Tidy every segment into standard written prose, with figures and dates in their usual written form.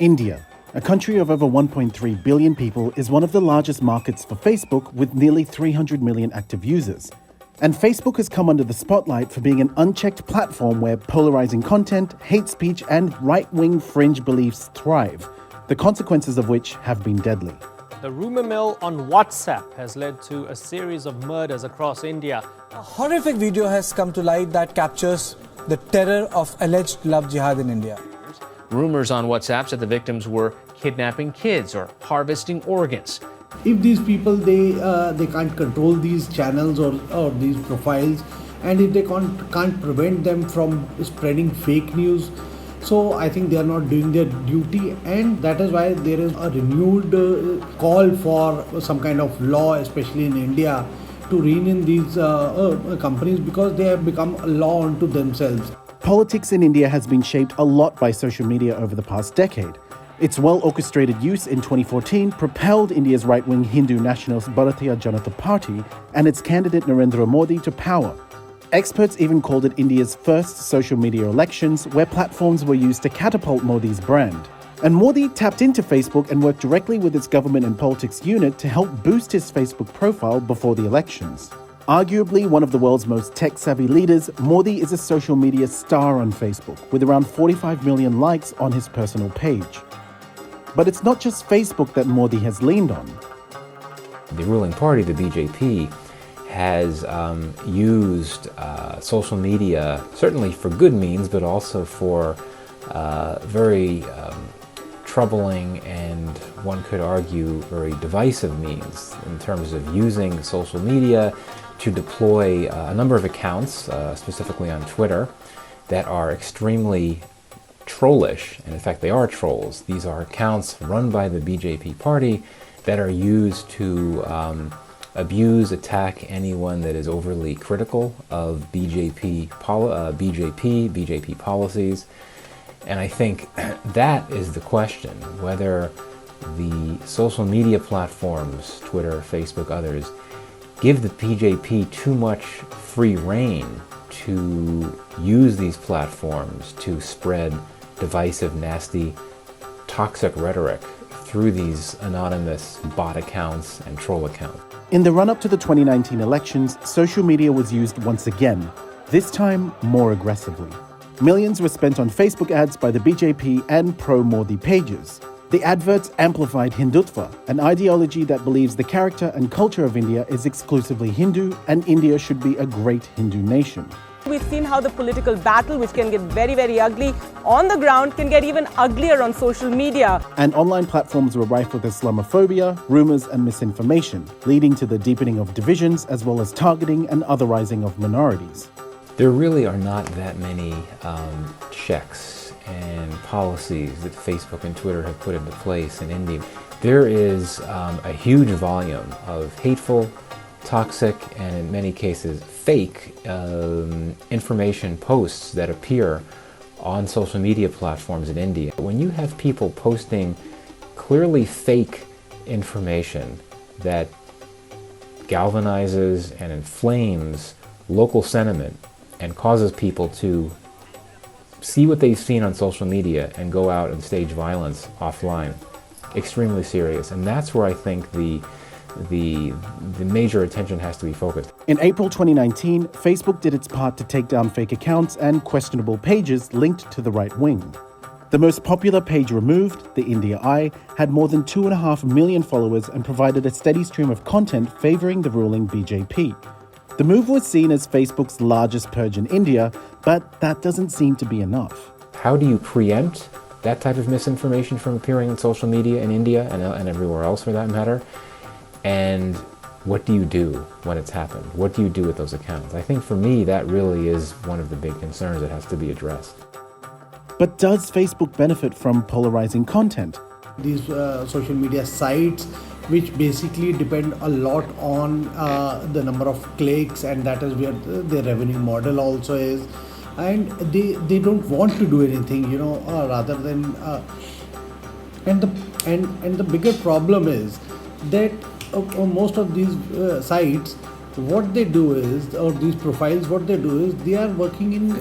India, a country of over 1.3 billion people, is one of the largest markets for Facebook with nearly 300 million active users. And Facebook has come under the spotlight for being an unchecked platform where polarizing content, hate speech, and right-wing fringe beliefs thrive, the consequences of which have been deadly. The rumor mill on WhatsApp has led to a series of murders across India. A horrific video has come to light that captures the terror of alleged love jihad in India. Rumors on WhatsApp said the victims were kidnapping kids or harvesting organs. If these people, they can't control these channels or these profiles, and if they can't prevent them from spreading fake news, so I think they are not doing their duty, and that is why there is a renewed call for some kind of law, especially in India, to rein in these companies because they have become a law unto themselves. Politics in India has been shaped a lot by social media over the past decade. Its well-orchestrated use in 2014 propelled India's right-wing Hindu nationalist Bharatiya Janata Party and its candidate Narendra Modi to power. Experts even called it India's first social media elections, where platforms were used to catapult Modi's brand. And Modi tapped into Facebook and worked directly with its government and politics unit to help boost his Facebook profile before the elections. Arguably one of the world's most tech-savvy leaders, Modi is a social media star on Facebook, with around 45 million likes on his personal page. But it's not just Facebook that Modi has leaned on. The ruling party, the BJP, has used social media, certainly for good means, but also for very troubling and, one could argue, very divisive means in terms of using social media to deploy a number of accounts, specifically on Twitter, that are extremely trollish, and in fact they are trolls. These are accounts run by the BJP party that are used to abuse, attack anyone that is overly critical of BJP policies. And I think that is the question, whether the social media platforms, Twitter, Facebook, others, give the BJP too much free rein to use these platforms to spread divisive, nasty, toxic rhetoric through these anonymous bot accounts and troll accounts. In the run-up to the 2019 elections, social media was used once again, this time more aggressively. Millions were spent on Facebook ads by the BJP and pro-Modi pages. The adverts amplified Hindutva, an ideology that believes the character and culture of India is exclusively Hindu and India should be a great Hindu nation. We've seen how the political battle, which can get very, very ugly on the ground, can get even uglier on social media. And online platforms were rife with Islamophobia, rumors and misinformation, leading to the deepening of divisions as well as targeting and otherizing of minorities. There really are not that many checks and policies that Facebook and Twitter have put into place in India. There is a huge volume of hateful, toxic, and in many cases fake information posts that appear on social media platforms in India. When you have people posting clearly fake information that galvanizes and inflames local sentiment and causes people to see what they've seen on social media and go out and stage violence offline, extremely serious. And that's where I think the major attention has to be focused. In April 2019, Facebook did its part to take down fake accounts and questionable pages linked to the right wing. The most popular page removed, the India Eye, had more than 2.5 million followers and provided a steady stream of content favoring the ruling BJP. The move was seen as Facebook's largest purge in India, but that doesn't seem to be enough. How do you preempt that type of misinformation from appearing on social media in India and everywhere else for that matter? And what do you do when it's happened? What do you do with those accounts? I think for me, that really is one of the big concerns that has to be addressed. But does Facebook benefit from polarizing content? These social media sites, which basically depend a lot on the number of clicks, and that is where their revenue model also is. And they don't want to do anything, rather than... And the bigger problem is that most of these sites, what they do is, or these profiles, what they do is, they are working in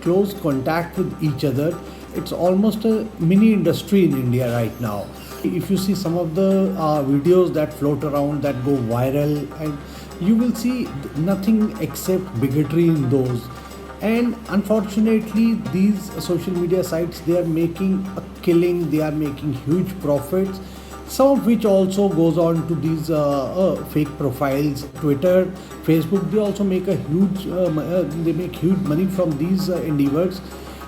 close contact with each other, It's almost a mini industry in India right now. If you see some of the videos that float around that go viral, and you will see nothing except bigotry in those. And unfortunately, these social media sites, they are making a killing, they are making huge profits, some of which also goes on to these fake profiles. Twitter, Facebook, they also make a huge they make huge money from these endeavors,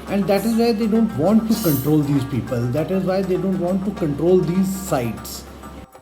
and that is why they don't want to control these people. That is why they don't want to control these sites.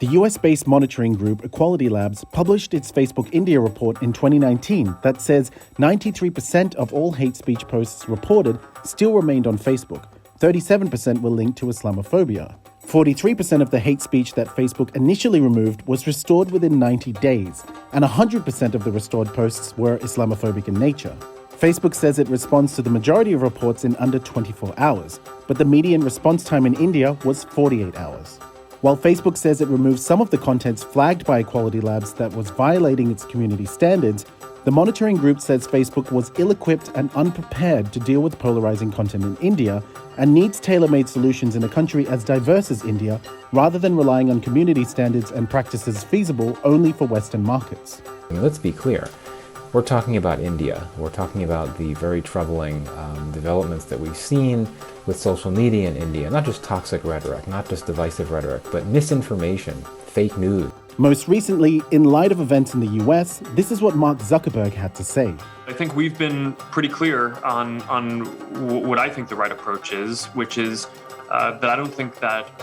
The US-based monitoring group Equality Labs published its Facebook India report in 2019 that says 93% of all hate speech posts reported still remained on Facebook. 37% were linked to Islamophobia. 43% of the hate speech that Facebook initially removed was restored within 90 days, and 100% of the restored posts were Islamophobic in nature. Facebook says it responds to the majority of reports in under 24 hours, but the median response time in India was 48 hours. While Facebook says it removed some of the contents flagged by Equality Labs that was violating its community standards, the monitoring group says Facebook was ill-equipped and unprepared to deal with polarizing content in India and needs tailor-made solutions in a country as diverse as India, rather than relying on community standards and practices feasible only for Western markets. Let's be clear. We're talking about India. We're talking about the very troubling developments that we've seen with social media in India. Not just toxic rhetoric, not just divisive rhetoric, but misinformation, fake news. Most recently, in light of events in the US, this is what Mark Zuckerberg had to say. I think we've been pretty clear on what I think the right approach is, which is that I don't think that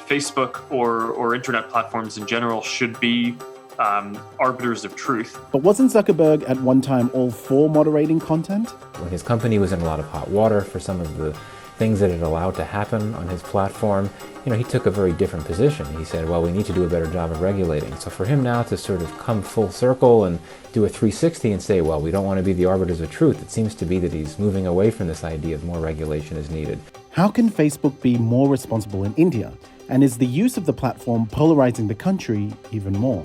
Facebook or internet platforms in general should be arbiters of truth. But wasn't Zuckerberg at one time all for moderating content? When his company was in a lot of hot water for some of the things that it allowed to happen on his platform, he took a very different position. He said, well, we need to do a better job of regulating. So for him now to sort of come full circle and do a 360 and say, well, we don't want to be the arbiters of truth, it seems to be that he's moving away from this idea of more regulation is needed. How can Facebook be more responsible in India? And is the use of the platform polarizing the country even more?